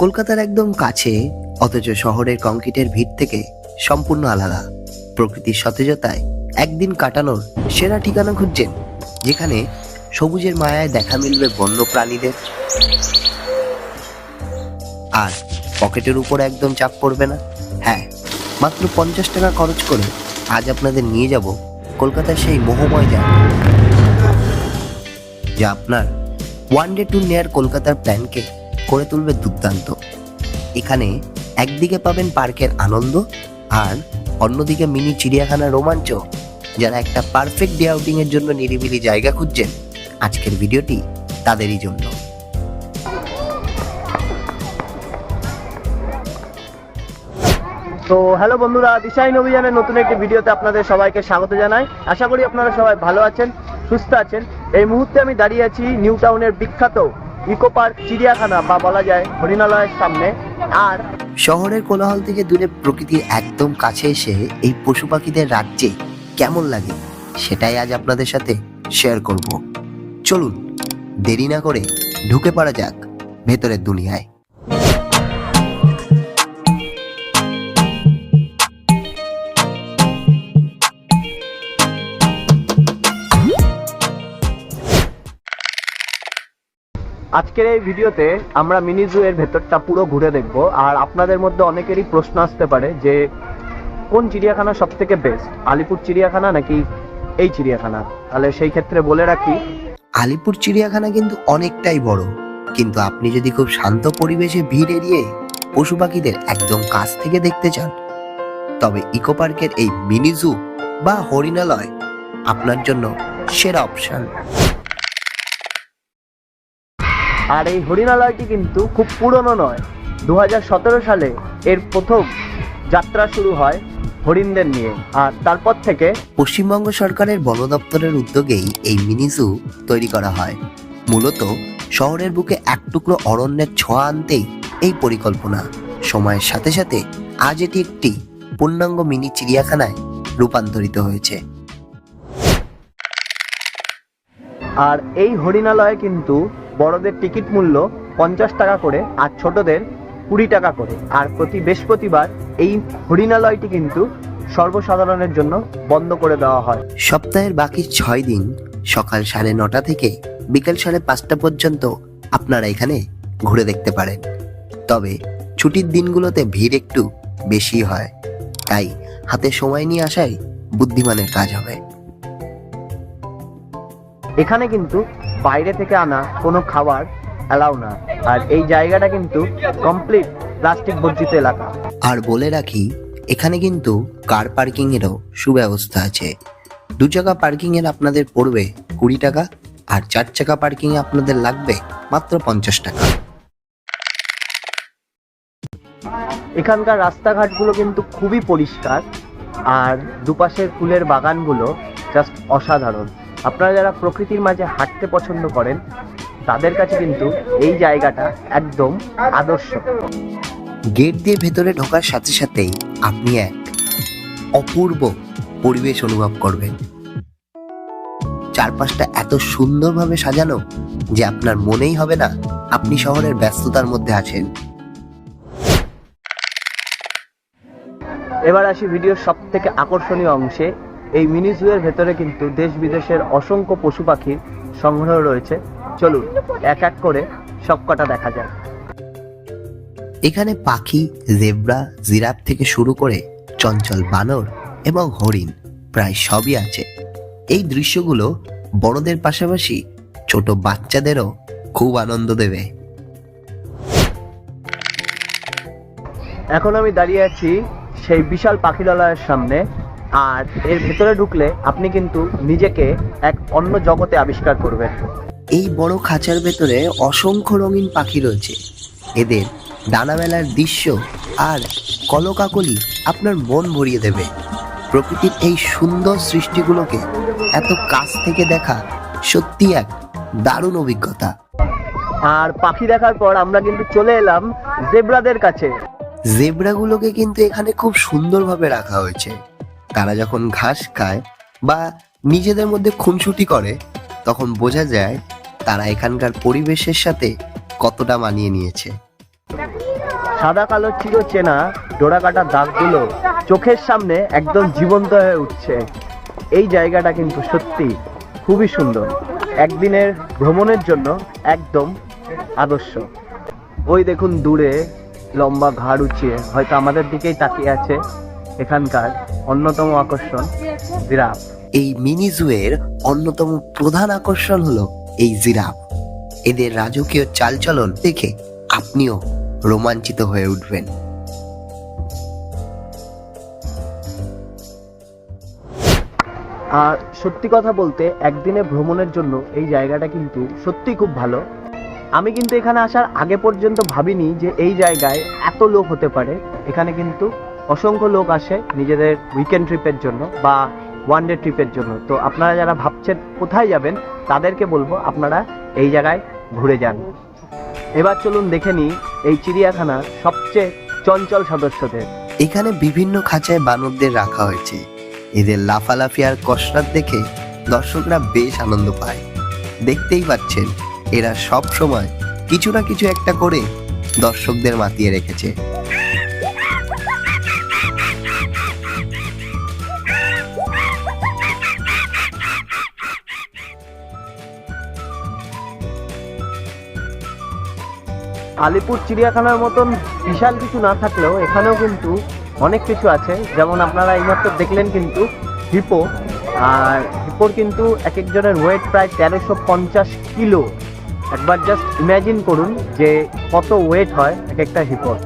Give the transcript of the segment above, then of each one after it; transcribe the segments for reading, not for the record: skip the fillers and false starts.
কলকাতার একদম কাছে, অথচ শহরের কংক্রিটের ভিড় থেকে সম্পূর্ণ আলাদা। প্রকৃতির সতেজতায় একদিন কাটানোর সেরা ঠিকানা খুঁজছেন, যেখানে সবুজের মায়ায় দেখা মিলবে বন্য প্রাণীদের, আর পকেটের উপর একদম চাপ পড়বে না। হ্যাঁ, মাত্র 50 টাকা খরচ করে আজ আপনাদের নিয়ে যাব কলকাতার সেই মোহময় জায়গা, যা আপনার ওয়ান ডে ট্যুর নেয়ার কলকাতার প্ল্যানকে করে তুলবে দুর্দান্ত। এখানে একদিকে পাবেন পার্কের আনন্দ, আর অন্যদিকে মিনি চিড়িয়াখানার রোমাঞ্চ। যারা একটা পারফেক্ট ডে আউটিং এর জন্য নিরিবিলি জায়গা খুঁজছেন, আজকের ভিডিওটি তাদেরই জন্য। তো হ্যালো বন্ধুরা, দিশাহীন অভিযানের নতুন একটি ভিডিওতে আপনাদের সবাইকে স্বাগত জানাই। আশা করি আপনারা সবাই ভালো আছেন, সুস্থ আছেন। এই মুহূর্তে আমি দাঁড়িয়ে আছি নিউ টাউনের বিখ্যাত ইকো পার্ক চিড়িয়াখানা বা বলা যায় হরিণালয়ের সামনে। আর শহরের কোলাহল থেকে দূরে প্রকৃতির একদম কাছে এসে এই পশু পাখিদের রাজ্যে কেমন লাগে, সেটাই আজ আপনাদের সাথে শেয়ার করব। চলুন দেরি না করে ঢুকে পড়া যাক ভেতরের দুনিয়ায়। আজকের এই ভিডিওতে আমরা মিনি জু এর ভেতরটা পুরো ঘুরে দেখব। আর আপনাদের মধ্যে অনেকেরই প্রশ্ন আসতে পারে যে কোন চিড়িয়াখানা সব থেকে বেস্ট, আলিপুর চিড়িয়াখানা নাকি এই চিড়িয়াখানা? তাহলে সেই ক্ষেত্রে বলে রাখি, আলিপুর চিড়িয়াখানা কিন্তু অনেকটাই বড়, কিন্তু আপনি যদি খুব শান্ত পরিবেশে ভিড় এড়িয়ে পশু পাখিদের একদম কাছ থেকে দেখতে চান, তবে ইকো পার্কের এই মিনি জু বা হরিণালয় আপনার জন্য সেরা অপশন। আর এই হরিণালয়টি কিন্তু খুব পুরনো নয়। 2017 সালে এর প্রথম যাত্রা শুরু হয় হরিণদের নিয়ে, আর তারপর থেকে পশ্চিমবঙ্গ সরকারের বন দপ্তরের উদ্যোগেই এই মিনি জু তৈরি করা হয়। মূলত শহরের বুকে এক টুকরো অরণ্যের ছোঁয়া আনতেই এই পরিকল্পনা। সময়ের সাথে সাথে আজ এটি একটি পূর্ণাঙ্গ মিনি চিড়িয়াখানায় রূপান্তরিত হয়েছে। আর এই হরিণালয়ে কিন্তু বড়দের টিকিট মূল্য 50 টাকা করে আর ছোটদের 20 টাকা করে। আর প্রতি বৃহস্পতিবার এই হরিণালয়টি কিন্তু সর্বসাধারণের জন্য বন্ধ করে দেওয়া হয়। সপ্তাহের বাকি 6 দিন সকাল 9:30 থেকে বিকেল 5:30 পর্যন্ত আপনারা এখানে ঘুরে দেখতে পারেন। তবে ছুটির দিনগুলোতে ভিড় একটু বেশি হয়, তাই হাতে সময় নিয়ে আসাই বুদ্ধিমানের কাজ হবে। এখানে কিন্তু বাইরে থেকে আনা কোনো খাবার অ্যালাউ না। আর এই জায়গাটা কিন্তু কমপ্লিট প্লাস্টিক বর্জিত এলাকা। আর বলে রাখি, এখানে কিন্তু কার পার্কিং এরও সুব্যবস্থা আছে। 2 চাকা পার্কিং এর আপনাদের পড়বে 20 টাকা, আর 4 চাকা পার্কিং এ আপনাদের লাগবে মাত্র 50 টাকা। এখানকার রাস্তাঘাটগুলো কিন্তু খুবই পরিষ্কার, আর দুপাশের ফুলের বাগানগুলো জাস্ট অসাধারণ। আপনারা যারা প্রকৃতির মাঝে হাঁটতে পছন্দ করেন, তাদের কাছে কিন্তু এই জায়গাটা একদম আদর্শ। গেট দিয়ে ভেতরে ঢোকার সাথে সাথেই আপনি এক অপূর্ব পরিবেশ অনুভব করবেন। চারপাশটা এত সুন্দরভাবে সাজানো যে আপনার মনেই হবে না আপনি শহরের ব্যস্ততার মধ্যে আছেন। এবার আসি ভিডিওর সব থেকে আকর্ষণীয় অংশে। এই মিনি জু এর ভেতরে কিন্তু দেশ বিদেশের অসংখ্য পশু পাখির সংগ্রহ রয়েছে। চলুন এক এক করে সব কটা দেখা যায়। এখানে পাখি, জেব্রা, জিরাফ থেকে শুরু করে চঞ্চল বানর এবং হরিণ প্রায় সবই আছে। এই দৃশ্যগুলো বড়দের পাশাপাশি ছোট বাচ্চাদেরও খুব আনন্দ দেবে। এখন আমি দাঁড়িয়ে আছি সেই বিশাল পাখিরালয়ের সামনে। আর এর ভেতরে ঢুকলে আপনি কিন্তু নিজেকে এক অন্য জগতে আবিষ্কার করবেন। এই বড় খাঁচার ভেতরে অসংখ্য রঙিন পাখি রয়েছে। এদের ডানা মেলার দৃশ্য আর কলকাকলি আপনার মন ভরিয়ে দেবে। প্রকৃতির এই সুন্দর সৃষ্টিগুলোকে এত কাছ থেকে দেখা সত্যি এক দারুণ অভিজ্ঞতা। আর পাখি দেখার পর আমরা কিন্তু চলে এলাম জেব্রাদের কাছে। জেব্রাগুলোকে কিন্তু এখানে খুব সুন্দরভাবে রাখা হয়েছে। তারা যখন ঘাস খায় বা নিজেদের মধ্যে খুনসুটি করে, তখন বোঝা যায় তারা এখানকার পরিবেশের সাথে কতটা মানিয়ে নিয়েছে। সাদা কালো চিরচেনা ডোরাকাটা দাগগুলো চোখের সামনে একদম জীবন্ত হয়ে উঠছে। এই জায়গাটা কিন্তু সত্যি খুবই সুন্দর, একদিনের ভ্রমণের জন্য একদম আদর্শ। ওই দেখুন দূরে লম্বা ঘাড় উঁচিয়ে হয়তো আমাদের দিকেই তাকিয়ে আছে এখানকার অন্যতম আকর্ষণ জিরাফ। এই মিনি জুয়ের অন্যতম প্রধান আকর্ষণ হলো এই জিরাফ। এদের রাজকীয় চালচলন দেখে আপনিও রোমাঞ্চিত হয়ে উঠবেন। আর সত্যি কথা বলতে একদিনে ভ্রমণের জন্য এই জায়গাটা কিন্তু সত্যিই খুব ভালো। আমি কিন্তু এখানে আসার আগে পর্যন্ত ভাবিনি যে এই জায়গায় এত লোক হতে পারে। এখানে কিন্তু অসংখ্য লোক আসে নিজেদের উইকেন্ড ট্রিপের জন্য বা ওয়ান ডে ট্রিপের জন্য। তো আপনারা যারা ভাবছেন কোথায় যাবেন তাদেরকে বলবো আপনারা এই জায়গায় ঘুরে যান। এবার চলুন দেখে নিই এই চিড়িয়াখানার সবচেয়ে চঞ্চল সদস্যদের। এখানে বিভিন্ন খাঁচায় বানরদের রাখা হয়েছে। এদের লাফালাফি আর কসরত দেখে দর্শকরা বেশ আনন্দ পায়। দেখতেই পাচ্ছেন এরা সব সময় কিছু না কিছু একটা করে দর্শকদের মাতিয়ে রেখেছে। আলিপুর চিড়িয়াখানার মতন বিশাল কিছু না থাকলেও এখানেও কিন্তু অনেক কিছু আছে। যেমন আপনারা এইমাত্র দেখলেন কিন্তু হিপো, আর হিপোর কিন্তু এক একজনের ওয়েট প্রায় 1350 কিলো। একবার জাস্ট ইমাজিন করুন যে কত ওয়েট হয় এক একটা হিপোর।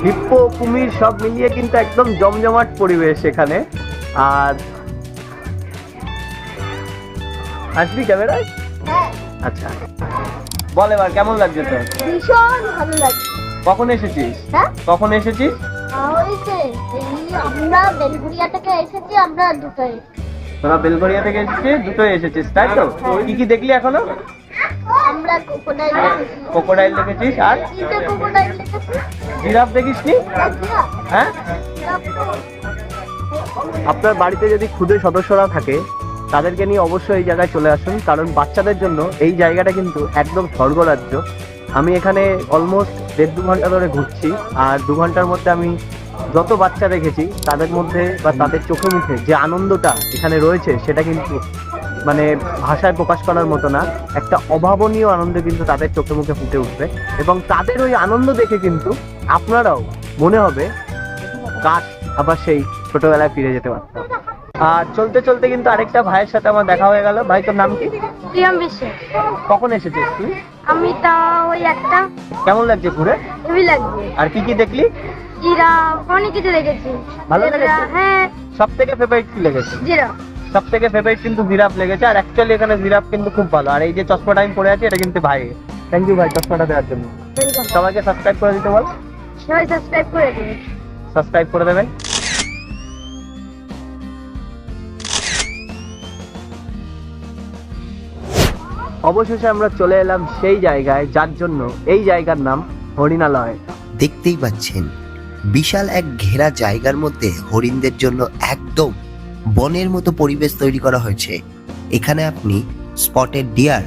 হিপ্পো, কুমির সব মিলিয়ে কিন্তু একদম জমজমাট পরিবেশ এখানে। আর আসবি ক্যামেরায়? আচ্ছা, বল এবার কেমন লাগছে তোর? ভীষণ ভালো লাগছে। কখন এসেছিস? হ্যাঁ, কখন এসেছিস? হয়েছে আমরা বেলগুড়িয়া থেকে এসেছি, আমরা দুটোই। তোরা বেলগড়িয়া থেকে এসেছিস, দুটোই এসেছিস তাই তো? কি কি দেখলি এখনো? আমরা ক্রোকোডাইল দেখেছি, ক্রোকোডাইল দেখেছিস, আর তিনটে ক্রোকোডাইল দেখেছি। জিরাফ দেখিসনি? জিরাফ, হ্যাঁ, জিরাফ তো আপনার বাড়িতে যদি ক্ষুদে সদস্যরা থাকে তাদেরকে নিয়ে অবশ্যই এই জায়গায় চলে আসুন, কারণ বাচ্চাদের জন্য এই জায়গাটা কিন্তু একদম স্বর্গরাজ্য। আমি এখানে অলমোস্ট 1.5-2 ঘন্টা ধরে ঘুরছি, আর 2 ঘন্টার মধ্যে আমি যত বাচ্চা দেখেছি তাদের মধ্যে বা তাদের চোখে মুখে যে আনন্দটা এখানে রয়েছে সেটা কিন্তু মানে ভাষায় প্রকাশ করার মতো না। একটা অভাবনীয় আনন্দ কিন্তু তাদের চোখে মুখে ফুটে উঠবে, এবং তাদের ওই আনন্দ দেখে কিন্তু আপনারাও মনে হবে কাশ আবার সেই ছোটবেলায় ফিরে যেতে পারতাম। আর চলতে চলতে কিন্তু আরেকটা ভাইয়ের সাথে আমার দেখা হয়ে গেল। ভাই, তোর নাম কি? প্রিয়ম বিশ্বাস। কখন এসেছিস তুই? আমি তা ওই একটা কেমন লাগছে ঘুরে? হেভি লাগছে। আর কি কি দেখলি? জিরাফ, অনেক কিছু দেখেছি। ভালো লেগেছে? হ্যাঁ, সব থেকে ফেভারিট কি লেগেছে? জিরাফ। সব থেকে ফেভারিট কিন্তু জিরাফ লেগেছে। আর অ্যাকচুয়ালি এখানে জিরাফ কিন্তু খুব ভালো। আর এই যে চশমাটা আমি পরে আছি এটা কিন্তু ভাই। থ্যাংক ইউ ভাই চশমাটা দেওয়ার জন্য। সবাইকে সাবস্ক্রাইব করে দিতে বল। সবাই সাবস্ক্রাইব করে দিন। সাবস্ক্রাইব করে দেবেন। অবশেষে আমরা চলে এলাম সেই জায়গায় যার জন্য এই জায়গার নাম হরিণালয়। দেখতেই পাচ্ছেন বিশাল এক ঘেরা জায়গার মধ্যে হরিণদের জন্য একদম বনের মতো পরিবেশ তৈরি করা হয়েছে। এখানে আপনি স্পটেড ডিয়ার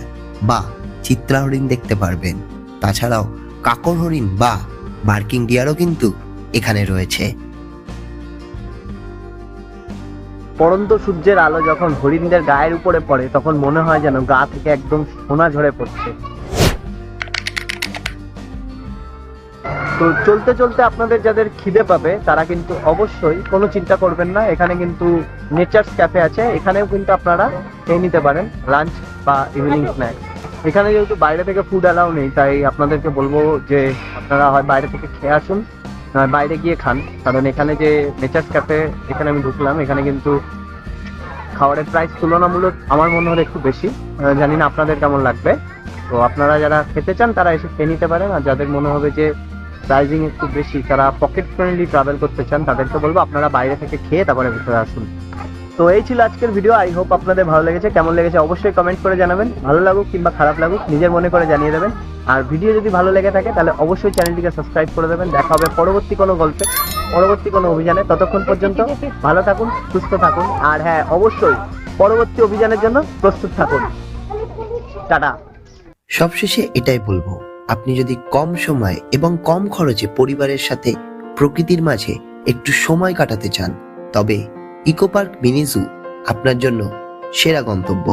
বা চিত্রা হরিণ দেখতে পারবেন। তাছাড়াও কাকর হরিণ বা বার্কিং ডিয়ারও কিন্তু এখানে রয়েছে। পড়ন্ত সূর্যের আলো যখন হরিণদের গায়ের উপরে পড়ে তখন মনে হয় যেন গা থেকে একদম সোনা ঝরে পড়ছে। তো চলতে চলতে আপনাদের যাদের খিদে পাবে তারা কিন্তু অবশ্যই কোনো চিন্তা করবেন না, এখানে কিন্তু নেচার্স ক্যাফে আছে, এখানেও কিন্তু আপনারা খেয়ে নিতে পারেন লাঞ্চ বা ইভিনিং স্ন্যাক্স। এখানে যেহেতু বাইরে থেকে ফুড অ্যালাউ নেই, তাই আপনাদেরকে বলবো যে আপনারা হয় বাইরে থেকে খেয়ে আসুন, নয় বাইরে গিয়ে খান। কারণ এখানে যে নেচার্স ক্যাফে, এখানে আমি ঢুকলাম, এখানে কিন্তু খাবারের প্রাইস তুলনামূলক আমার মনে হলো একটু বেশি। জানি না আপনাদের কেমন লাগবে। তো আপনারা যারা খেতে চান তারা এসে খেয়ে নিতে পারেন, আর যাদের মনে হবে যে প্রাইজিং একটু বেশি, তারা পকেট ফ্রেন্ডলি ট্রাভেল করতে চান, তাদেরকে বলবো আপনারা বাইরে থেকে খেয়ে তারপরে ভিতরে আসুন। তো এই ছিল আজকের ভিডিও। আই হোপ আপনাদের ভালো লেগেছে। কেমন লেগেছে অবশ্যই কমেন্ট করে জানাবেন। ভালো লাগুক কিংবা খারাপ লাগুক নিজের মনে করে জানিয়ে দেবেন। আর ভিডিও যদি ভালো লেগে থাকে তাহলে অবশ্যই চ্যানেলটিকে সাবস্ক্রাইব করে দেবেন। দেখা হবে পরবর্তী কোনো গল্পে, পরবর্তী কোনো অভিযানে। ততক্ষণ পর্যন্ত ভালো থাকুন, সুস্থ থাকুন, আর হ্যাঁ অবশ্যই পরবর্তী অভিযানের জন্য প্রস্তুত থাকুন। টাটা। সবশেষে এটাই বলবো, আপনি যদি কম সময় এবং কম খরচে পরিবারের সাথে প্রকৃতির মাঝে একটু সময় কাটাতে চান, তবে ইকো পার্ক মিনি জু আপনার জন্য সেরা গন্তব্য।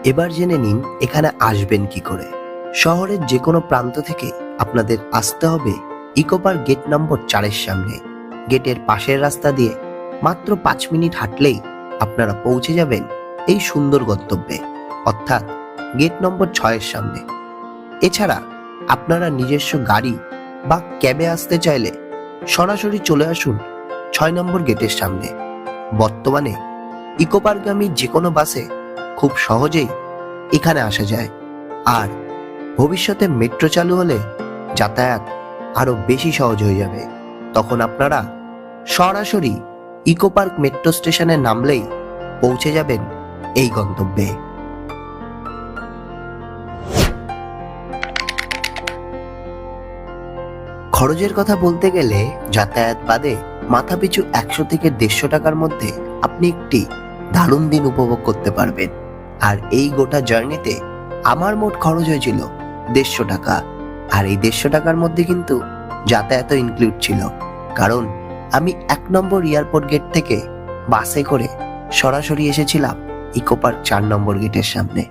এবার জেনে নিন এখানে আসবেন কি করে। শহরের যে কোনো প্রান্ত থেকে আপনাদের আসতে হবে ইকো পার্ক গেট নম্বর 4-এর সামনে। গেটের পাশের রাস্তা দিয়ে মাত্র 5 মিনিট হাঁটলেই আপনারা পৌঁছে যাবেন এই সুন্দর গন্তব্যে, অর্থাৎ গেট নম্বর 6-এর সামনে। এছাড়া আপনারা নিজস্ব গাড়ি বা ক্যাবে আসতে চাইলে সরাসরি চলে আসুন 6 নম্বর গেটের সামনে। বর্তমানে ইকো পার্কগামী যে কোনো বাসে খুব সহজেই এখানে আসা যায়, আর ভবিষ্যতে মেট্রো চালু হলে যাতায়াত আরো বেশি সহজ হয়ে যাবে। তখন আপনারা সরাসরি ইকো পার্ক মেট্রো স্টেশনে নামলেই পৌঁছে যাবেন এই গন্তব্যে। খরচের কথা বলতে গেলে যাতায়াত বাদে মাথাপিছু 100 থেকে 150 টাকার মধ্যে আপনি একটি দারুণ দিন উপভোগ করতে পারবেন। আর এই গোটা জার্নিতে আমার মোট খরচ হয়েছিল 150 টাকা। আর এই 150 টাকার মধ্যে কিন্তু যাতায়াতও ইনক্লুড ছিল, কারণ আমি 1 নম্বর এয়ারপোর্ট গেট থেকে বাসে করে সরাসরি এসেছিলাম ইকো পার্ক 4 নম্বর গেটের সামনে।